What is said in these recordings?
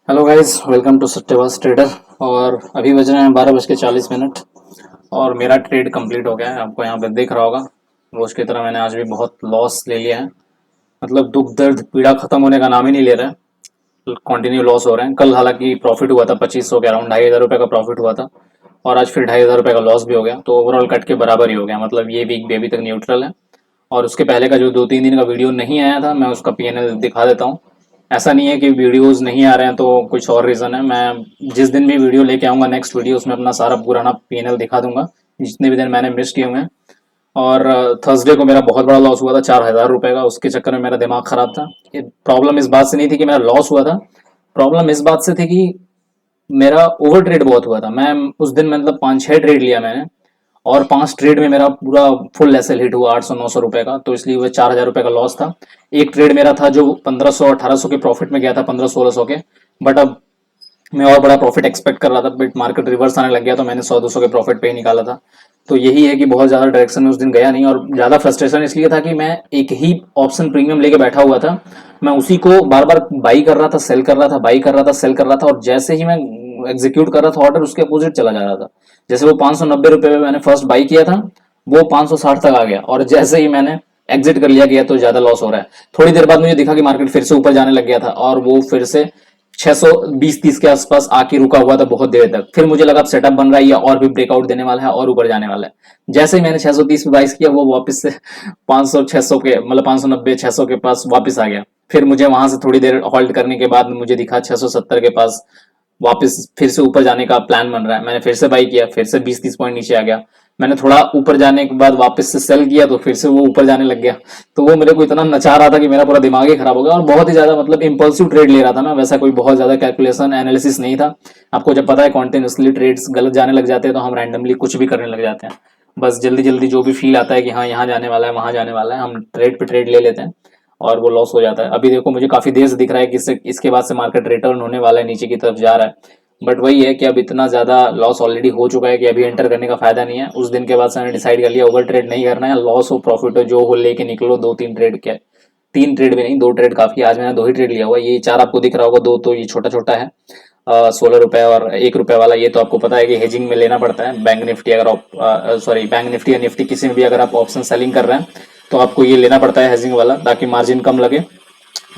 Hello guys, welcome to सट्टेबाज trader. और अभी बज रहे हैं 12:40 और मेरा ट्रेड कंप्लीट हो गया है। आपको यहाँ पे दिख रहा होगा। रोज की तरह मैंने आज भी बहुत लॉस ले लिया है। मतलब दुख दर्द पीड़ा खत्म होने का नाम ही नहीं ले रहा है। कंटिन्यू लॉस हो रहे हैं। कल हालांकि प्रॉफिट हुआ था 2500 के अराउंड, 2500 रुपये का प्रॉफिट हुआ था। और आज फिर 2500 रुपये का लॉस भी हो गया, तो ओवरऑल कट के बराबर ही हो गया। मतलब ये वीक भी अभी तक न्यूट्रल है। और उसके पहले का जो 2-3 दिन का वीडियो नहीं आया था, मैं उसका पीएनएल दिखा देता हूँ। ऐसा नहीं है कि वीडियोस नहीं आ रहे हैं तो कुछ और रीज़न है। मैं जिस दिन भी वीडियो लेके आऊँगा नेक्स्ट वीडियो, उसमें अपना सारा पुराना पीएनएल दिखा दूंगा, जितने भी दिन मैंने मिस किए हुए हैं। और थर्सडे को मेरा बहुत बड़ा लॉस हुआ था 4000 रुपये का। उसके चक्कर में मेरा दिमाग खराब था। प्रॉब्लम इस बात से नहीं थी कि मेरा लॉस हुआ था, प्रॉब्लम इस बात से थी कि मेरा ओवर ट्रेड बहुत हुआ था। मैं उस दिन मतलब 5-6 ट्रेड लिया मैंने, और 5 ट्रेड में मेरा पूरा फुल एसएल हिट हुआ 800-900 रुपए का, तो इसलिए वो 4000 रुपए का लॉस था। एक ट्रेड मेरा था जो 1500-1800 के प्रॉफिट में गया था, 1500-1600 के। बट अब मैं और बड़ा प्रॉफिट एक्सपेक्ट कर रहा था, बट मार्केट रिवर्स आने लग गया, तो मैंने 100-200 के प्रॉफिट पे ही निकाला था। तो यही है कि बहुत ज्यादा डायरेक्शन में उस दिन गया नहीं। और ज्यादा फ्रस्ट्रेशन इसलिए था कि मैं एक ही ऑप्शन प्रीमियम लेके बैठा हुआ था। मैं उसी को बार बार बाई कर रहा था, सेल कर रहा था, बाई कर रहा था, सेल कर रहा था, और जैसे ही मैं एग्जीक्यूट कर रहा था ऑर्डर, उसके अपोजिट चला जा रहा था। जैसे वो 590 रुपए में मैंने फर्स्ट बाई किया था, वो 560 तक आ गया, और जैसे ही मैंने एग्जिट कर लिया गया तो ज्यादा लॉस हो रहा है। थोड़ी देर बाद मुझे दिखा कि मार्केट फिर से ऊपर जाने लग गया था, और वो फिर से 620-30 के आसपास आके रुका हुआ था बहुत देर तक। फिर मुझे लगा सेटअप बन रहा है या और भी ब्रेकआउट देने वाला है और ऊपर जाने वाला है। जैसे ही मैंने 630 पे बाइस किया, वो वापस से 500-600 के, मतलब 590-600 के पास वापस आ गया। फिर मुझे वहां से थोड़ी देर होल्ड करने के बाद मुझे दिखा 670 के पास वापस फिर से ऊपर जाने का प्लान बन रहा है। मैंने फिर से बाई किया, फिर से 20-30 पॉइंट नीचे आ गया। मैंने थोड़ा ऊपर जाने के बाद वापस से सेल किया, तो फिर से वो ऊपर जाने लग गया। तो वो मेरे को इतना नचा रहा था कि मेरा पूरा दिमाग ही खराब हो गया। और बहुत ही ज्यादा मतलब इम्पल्सिव ट्रेड ले रहा था मैं, वैसा कोई बहुत ज्यादा कैलकुलेशन एनालिसिस नहीं था। आपको जब पता है कॉन्टिन्यूसली ट्रेड्स गलत जाने लग जाते हैं, तो हम रैंडमली कुछ भी करने लग जाते हैं। बस जल्दी जल्दी जो भी फील आता है कि हाँ यहाँ जाने वाला है, वहां जाने वाला है, हम ट्रेड पे ट्रेड ले लेते हैं, और वो लॉस हो जाता है। अभी देखो मुझे काफी देर से दिख रहा है कि इसके बाद से मार्केट रिटर्न होने वाला है, नीचे की तरफ जा रहा है। बट वही है कि अब इतना ज्यादा लॉस ऑलरेडी हो चुका है कि अभी एंटर करने का फायदा नहीं है। उस दिन के बाद से मैंने डिसाइड कर लिया, ओवर ट्रेड नहीं करना है। लॉस हो प्रॉफिट हो जो हो, लेके निकलो। 2-3 ट्रेड क्या, 3 ट्रेड भी नहीं, 2 ट्रेड काफी है। आज मैंने 2 ही ट्रेड लिया हुआ है। ये 4 आपको दिख रहा होगा, 2 तो ये छोटा छोटा है, 16 रुपए और 1 रुपए वाला। ये तो आपको पता है कि हेजिंग में लेना पड़ता है। बैंक निफ्टी अगर आप सॉरी बैंक निफ्टी या निफ्टी किसी में भी अगर आप ऑप्शन सेलिंग कर रहे हैं, तो आपको ये लेना पड़ता है हेजिंग वाला, ताकि मार्जिन कम लगे।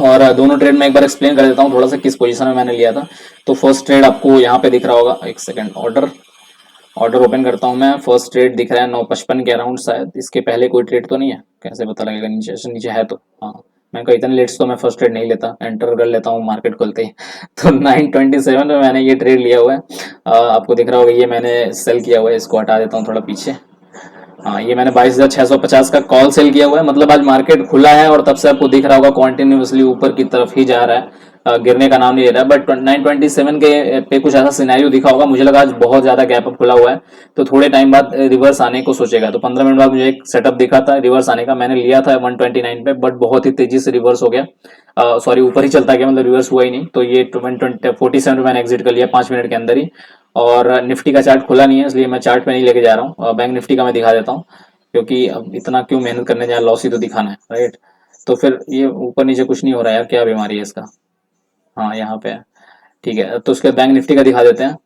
और दोनों ट्रेड में एक बार एक्सप्लेन कर देता हूँ थोड़ा सा किस पोजीशन में मैंने लिया था। तो फर्स्ट ट्रेड आपको यहाँ पे दिख रहा होगा, एक सेकंड, ऑर्डर ऑर्डर ओपन करता हूँ मैं। फर्स्ट ट्रेड दिख रहा है 955 के अराउंड, शायद इसके पहले कोई ट्रेड तो नहीं है। कैसे पता लगेगा, नीचे से नीचे है तो हाँ। मैं कहा इतने लेट्स तो मैं फर्स्ट ट्रेड नहीं लेता, एंटर कर लेता हूँ मार्केट खुलते ही। तो 927 में मैंने ये ट्रेड लिया हुआ है। आपको दिख रहा होगा, ये मैंने सेल किया हुआ है। इसको हटा देता हूँ थोड़ा पीछे। हाँ, ये मैंने 22,650 का कॉल सेल किया हुआ है। मतलब आज मार्केट खुला है और तब से आपको दिख रहा होगा कॉन्टिन्यूसली ऊपर की तरफ ही जा रहा है, गिरने का नाम नहीं ले रहा है। बट 927 के पे कुछ ऐसा सिनेरियो दिखा होगा। मुझे लगा आज बहुत ज्यादा गैप अप खुला हुआ है, तो थोड़े टाइम बाद रिवर्स आने को सोचेगा। तो 15 मिनट बाद मुझे एक सेटअप दिखा था रिवर्स आने का, मैंने लिया था 129 पे, बट बहुत ही तेजी से रिवर्स हो गया। सॉरी, ऊपर ही चलता गया, मतलब रिवर्स हुआ ही नहीं। तो ये 147 पे मैंने एग्जिट कर लिया 5 मिनट के अंदर ही। और निफ्टी का चार्ट खुला नहीं है, इसलिए मैं चार्ट पे नहीं लेके जा रहा हूँ। बैंक निफ्टी का मैं दिखा देता हूँ, क्योंकि अब इतना क्यों मेहनत करने जाए, लॉस ही तो दिखाना है, राइट। तो फिर ये ऊपर नीचे कुछ नहीं हो रहा है यार, क्या बीमारी है इसका। हाँ, यहाँ पे है। ठीक है, तो उसके बैंक निफ्टी का दिखा देते हैं।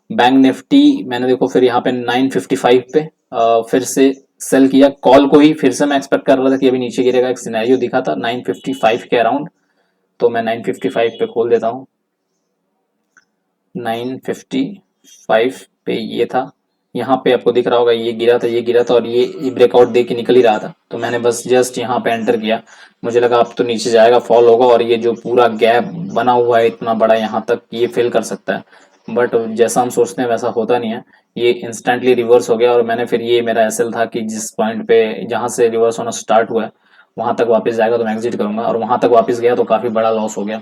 बैंक निफ्टी मैंने देखो फिर यहाँ पे 955 पे फिर से सेल किया कॉल को ही। फिर से मैं एक्सपेक्ट कर रहा था कि अभी नीचे गिरेगा, एक सिनेरियो दिखा था 955 के अराउंड। तो मैं 955 पे खोल देता हूँ। 955 पे ये था। यहाँ पे आपको दिख रहा होगा, ये गिरा था, ये गिरा था, और ये ब्रेकआउट दे के निकल ही रहा था। तो मैंने बस जस्ट यहाँ पे एंटर किया। मुझे लगा अब तो नीचे जाएगा, फॉल होगा, और ये जो पूरा गैप बना हुआ है इतना बड़ा यहाँ तक, ये फिल कर सकता है। बट जैसा हम सोचते हैं वैसा होता नहीं है। ये इंस्टेंटली रिवर्स हो गया, और मैंने फिर, ये मेरा एसएल था कि जिस पॉइंट पे जहाँ से रिवर्स होना स्टार्ट हुआ है वहां तक वापस जाएगा तो मैं एग्जिट करूंगा। और वहां तक वापस गया तो काफी बड़ा लॉस हो गया।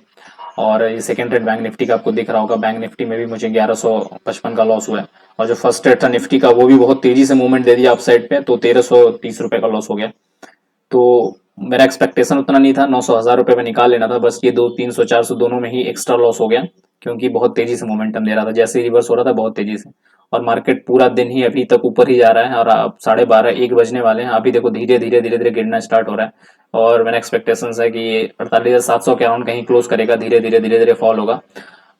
और ये सेकंड ट्रेड बैंक निफ्टी का आपको दिख रहा होगा, बैंक निफ्टी में भी मुझे 1155 का लॉस हुआ है। और जो फर्स्ट ट्रेड था निफ्टी का, वो भी बहुत तेजी से मूवमेंट दे दिया अपसाइड पे, तो 1330 रुपए का लॉस हो गया। तो मेरा एक्सपेक्टेशन उतना नहीं था, 900 1000 रुपए में निकाल लेना था। बस ये 300 400 दोनों में ही एक्स्ट्रा लॉस हो गया, क्योंकि बहुत तेजी से मोमेंटम दे रहा था। जैसे ही रिवर्स हो रहा था बहुत तेजी से, और मार्केट पूरा दिन ही अभी तक ऊपर ही जा रहा है। और अब 12:30 1 बजने वाले हैं, अभी देखो धीरे धीरे धीरे धीरे गिरना स्टार्ट हो रहा है। और मेरा एक्सपेक्टेशन है कि ये 48,700 के अराउंड कहीं क्लोज करेगा, धीरे धीरे धीरे धीरे फॉल होगा।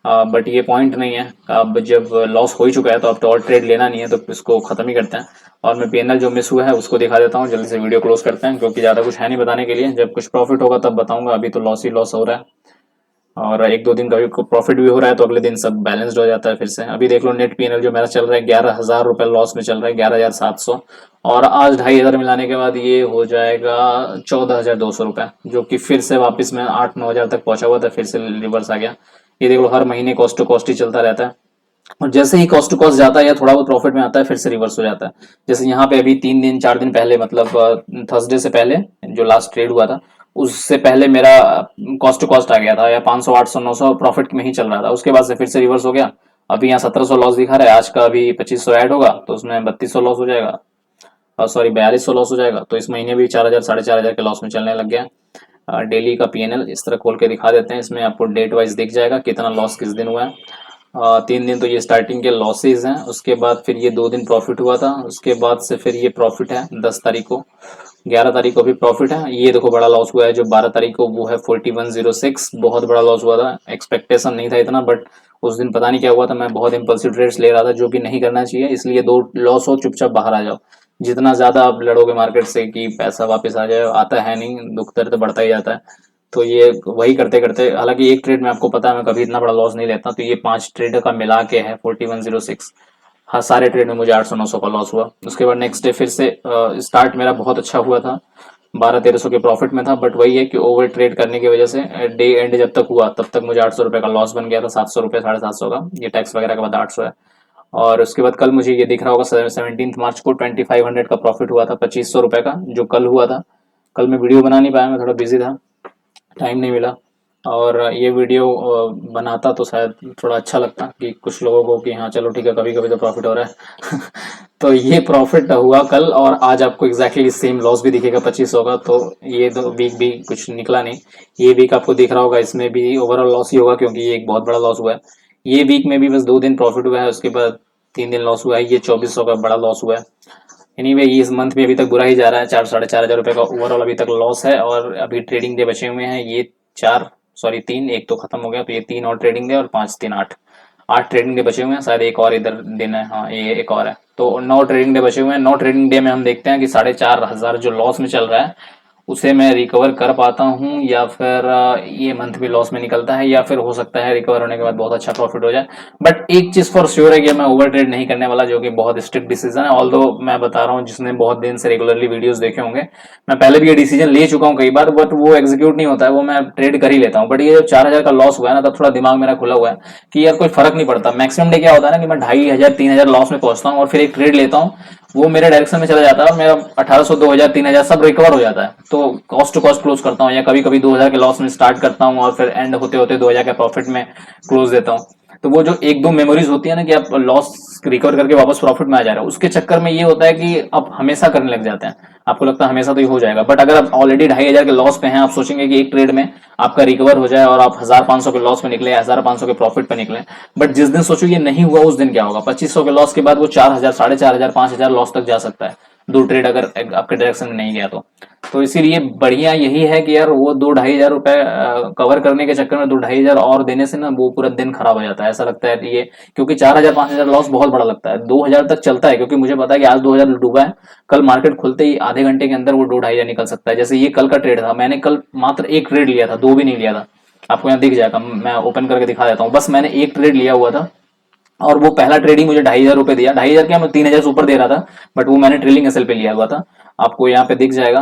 बट ये पॉइंट नहीं है। अब जब लॉस हो ही चुका है तो अब तो और ट्रेड लेना नहीं है, तो इसको खत्म ही करते हैं। और मैं पीएनएल जो मिस हुआ है उसको दिखा देता हूँ, जल्दी से वीडियो क्लोज करते हैं, क्योंकि ज़्यादा कुछ है नहीं बताने के लिए। जब कुछ प्रॉफिट होगा तब बताऊंगा, अभी तो लॉस ही लॉस हो रहा है। और एक दो दिन कभी प्रॉफिट भी हो रहा है तो अगले दिन सब बैलेंस्ड हो जाता है फिर से। अभी देख लो नेट पीएनएल जो मेरा चल रहा है 11,000 रुपये लॉस में चल रहा है, 11,700। और आज 2,500 मिलाने के बाद ये हो जाएगा 14,200 रुपये, जो कि फिर से वापस में 8-9 हज़ार तक पहुंचा हुआ था, फिर से रिवर्स आ गया। ये देख लो हर महीने कॉस्ट टू कॉस्ट ही चलता रहता है, और जैसे ही कॉस्ट टू कॉस्ट जाता है या थोड़ा बहुत प्रॉफिट में आता है फिर से रिवर्स हो जाता है। जैसे यहाँ पे अभी 3 दिन 4 दिन पहले, मतलब थर्सडे से पहले जो लास्ट ट्रेड हुआ था, उससे पहले मेरा कॉस्ट टू कॉस्ट आ गया था, या 500 800 900 प्रॉफिट में ही चल रहा था। उसके बाद से फिर से रिवर्स हो गया। अभी यहाँ 1700 लॉस दिखा रहा है, आज का अभी 2500 ऐड होगा तो उसमें 3200 लॉस हो जाएगा, सॉरी 4200 लॉस हो जाएगा। तो इस महीने भी 4,000 4,500 के लॉस में चलने लग गया। डेली का पीएनएल इस तरह खोल के दिखा देते हैं, इसमें आपको डेट वाइज दिख जाएगा कितना लॉस किस दिन हुआ है। 3 दिन तो ये स्टार्टिंग के लॉसेज हैं, उसके बाद फिर ये 2 दिन प्रॉफिट हुआ था, उसके बाद से फिर ये प्रॉफिट है 10 तारीख को, 11 तारीख को भी प्रॉफिट है। ये देखो बड़ा लॉस हुआ है जो 12 तारीख को, वो है 4106, बहुत बड़ा लॉस हुआ था। एक्सपेक्टेशन नहीं था इतना, बट उस दिन पता नहीं क्या हुआ था, मैं बहुत इम्पल्सिव ट्रेड्स ले रहा था जो कि नहीं करना चाहिए। इसलिए 2 लॉस हो चुपचाप बाहर आ जाओ। जितना ज्यादा आप लड़ोगे मार्केट से कि पैसा वापस आ जाए, आता है नहीं, दुख दर्द बढ़ता ही जाता है। तो ये वही करते करते, हालांकि एक ट्रेड में आपको पता है मैं कभी इतना बड़ा लॉस नहीं लेता, तो ये 5 ट्रेड का मिला के है 4106। हाँ, सारे ट्रेड में मुझे 800-900 का लॉस हुआ। उसके बाद नेक्स्ट डे फिर से स्टार्ट मेरा बहुत अच्छा हुआ था, 1200-1300 के प्रॉफिट में था, बट वही है कि ओवर ट्रेड करने की वजह से डे एंड जब तक हुआ तब तक मुझे 800 रुपये का लॉस बन गया था, 700 रुपये 750 का, ये टैक्स वगैरह के बाद 800 है। और उसके बाद कल मुझे ये दिख रहा होगा 17 मार्च को 2500 का प्रॉफिट हुआ था, 2500 रुपये का, जो कल हुआ था। कल मैं वीडियो बना नहीं पाया, मैं थोड़ा बिजी था, टाइम नहीं मिला। और ये वीडियो बनाता तो शायद थोड़ा अच्छा लगता कि कुछ लोगों को कि हाँ चलो ठीक है, कभी कभी तो प्रॉफिट हो रहा है। तो ये प्रॉफिट हुआ कल, और आज आपको एग्जैक्टली सेम लॉस भी दिखेगा 2500 का। तो ये 2 वीक भी कुछ निकला नहीं। ये वीक आपको दिख रहा होगा, इसमें भी ओवरऑल लॉस ही होगा, क्योंकि ये एक बहुत बड़ा लॉस हुआ है। ये वीक में भी बस 2 दिन प्रॉफिट हुआ है, उसके बाद 3 दिन लॉस हुआ है। ये 2400 का बड़ा लॉस हुआ है। एनीवे ये इस मंथ में अभी तक बुरा ही जा रहा है, 4-4.5 हज़ार रुपये का ओवरऑल अभी तक लॉस है। और अभी ट्रेडिंग डे बचे हुए हैं, ये 3, एक तो खत्म हो गया, तो ये 3 और ट्रेडिंग डे, और 5 3 8, 8 ट्रेडिंग डे बचे हुए हैं। शायद एक और इधर दिन है, हाँ ये एक और है, तो 9 ट्रेडिंग डे बचे हुए हैं। 9 ट्रेडिंग डे में हम देखते हैं कि 4,500 जो लॉस में चल रहा है उसे मैं रिकवर कर पाता हूँ, या फिर ये मंथ भी लॉस में निकलता है, या फिर हो सकता है रिकवर होने के बाद बहुत अच्छा प्रॉफिट हो जाए। बट एक चीज फॉर श्योर है कि मैं ओवर ट्रेड नहीं करने वाला, जो कि बहुत स्ट्रिक्ट डिसीजन है। ऑल्दो मैं बता रहा हूँ, जिसने बहुत दिन से रेगुलरली वीडियोस देखे होंगे, मैं पहले भी ये डिसीजन ले चुका हूँ कई बार, बट वो एग्जीक्यूट नहीं होता है, वो मैं ट्रेड कर ही लेता हूँ। बट ये जब 4,000 का लॉस हुआ है ना, तब थोड़ा दिमाग मेरा खुला हुआ है कि यार कोई फर्क नहीं पड़ता। मैक्सिमम डे क्या होता है ना कि मैं 2,500 3,000 लॉस में पहुंचता हूँ, और फिर एक ट्रेड लेता हूँ, वो मेरे डायरेक्शन में चला जाता है, और मेरा 1,800 2,000 3,000 सब रिकवर हो जाता है। तो कॉस्ट टू कॉस्ट क्लोज करता हूँ, या कभी कभी 2,000 के लॉस में स्टार्ट करता हूँ, और फिर एंड होते होते 2,000 के प्रॉफिट में क्लोज देता हूँ। तो वो जो एक दो मेमोरीज होती है ना कि आप लॉस रिकवर करके वापस प्रॉफिट में आ जा रहे हो, उसके चक्कर में ये होता है कि आप हमेशा करने लग जाते हैं। आपको लगता है हमेशा तो ये हो जाएगा, बट अगर आप ऑलरेडी 2,500 के लॉस पे हैं, आप सोचेंगे कि एक ट्रेड में आपका रिकवर हो जाए और आप 1,500 के लॉस में निकले, 1,500 के प्रॉफिट पे निकले। बट जिस दिन सोचो ये नहीं हुआ, उस दिन क्या होगा? 2,500 के लॉस के बाद वो 4,000 4,500 5,000 लॉस तक जा सकता है, 2 ट्रेड अगर आपके डायरेक्शन में नहीं गया तो इसीलिए बढ़िया यही है कि यार वो 2-2,500 रुपए कवर करने के चक्कर में 2-2,500 और देने से ना वो पूरा दिन खराब हो जाता है। ऐसा लगता है ये, क्योंकि 4,000 5,000 लॉस बहुत बड़ा लगता है। 2,000 तक चलता है, क्योंकि मुझे पता है कि आज 2,000 डूबा है, कल मार्केट खुलते ही आधे घंटे के अंदर वो 2-2,500 निकल सकता है। जैसे ये कल का ट्रेड था, मैंने कल मात्र एक ट्रेड लिया था, 2 भी नहीं लिया था। आपको यहाँ दिख जाएगा, मैं ओपन करके दिखा देता हूँ। बस मैंने एक ट्रेड लिया हुआ था, और वो पहला ट्रेडिंग मुझे 2,500 रुपए दिया। 2,500 क्या, मैं 3,000 से ऊपर दे रहा था, बट वो मैंने ट्रेलिंग एसएल पे लिया हुआ था। आपको यहाँ पे दिख जाएगा,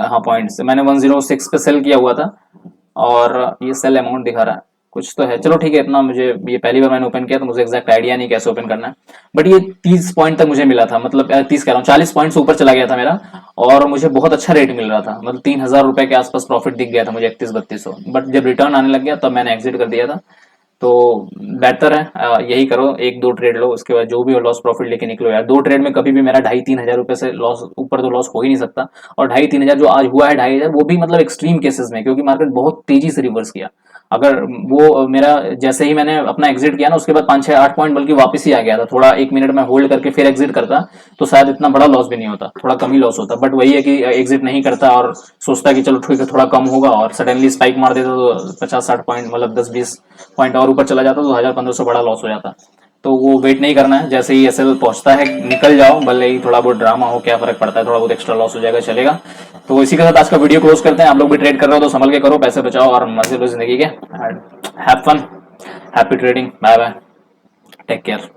हाँ पॉइंट से मैंने 106 पे सेल किया हुआ था, और ये सेल अमाउंट दिखा रहा है, कुछ तो है। चलो ठीक है, इतना मुझे, ये पहली बार मैंने ओपन किया तो मुझे एग्जैक्ट आइडिया नहीं कैसे ओपन करना है। बट ये 30 पॉइंट तक मुझे मिला था, मतलब 30 कह रहा हूँ, 40 पॉइंट से ऊपर चला गया था मेरा, और मुझे बहुत अच्छा रेट मिल रहा था। मतलब 3,000 रुपए के आसपास प्रॉफिट दिख गया था मुझे, 31-3200। बट जब रिटर्न आने लग गया तब मैंने एग्जिट कर दिया था। तो बेहतर है यही करो, 1-2 ट्रेड लो, उसके बाद जो भी हो लॉस प्रॉफिट लेके निकलो यार। 2 ट्रेड में कभी भी मेरा 2,500-3,000 रुपए से लॉस, ऊपर तो लॉस हो ही नहीं सकता। और 2,500-3,000 जो आज हुआ है, 2,500 वो भी मतलब एक्सट्रीम केसेस में, क्योंकि मार्केट बहुत तेजी से रिवर्स किया। अगर वो मेरा, जैसे ही मैंने अपना एग्जिट किया ना, उसके बाद 5-6-8 पॉइंट बल्कि वापस ही आ गया था। थोड़ा 1 मिनट में होल्ड करके फिर एग्जिट करता तो शायद इतना बड़ा लॉस भी नहीं होता, थोड़ा कम ही लॉस होता। बट वही है कि एग्जिट नहीं करता और सोचता कि चलो ठीक है थोड़ा कम होगा, और सडनली स्पाइक मार देता तो 50-60 पॉइंट, मतलब 10-20 पॉइंट और ऊपर चला जाता तो 1000-1500 बड़ा लॉस हो जाता। तो वो वेट नहीं करना है, जैसे ही एसएल पहुंचता है निकल जाओ, भले ही थोड़ा बहुत ड्रामा हो, क्या फर्क पड़ता है, थोड़ा बहुत एक्स्ट्रा लॉस हो जाएगा, चलेगा। तो इसी के साथ आज का वीडियो क्लोज करते हैं। आप लोग भी ट्रेड कर रहे हो तो संभल के करो, पैसे बचाओ और मजे लो जिंदगी के। Have fun, happy trading, bye bye, take care.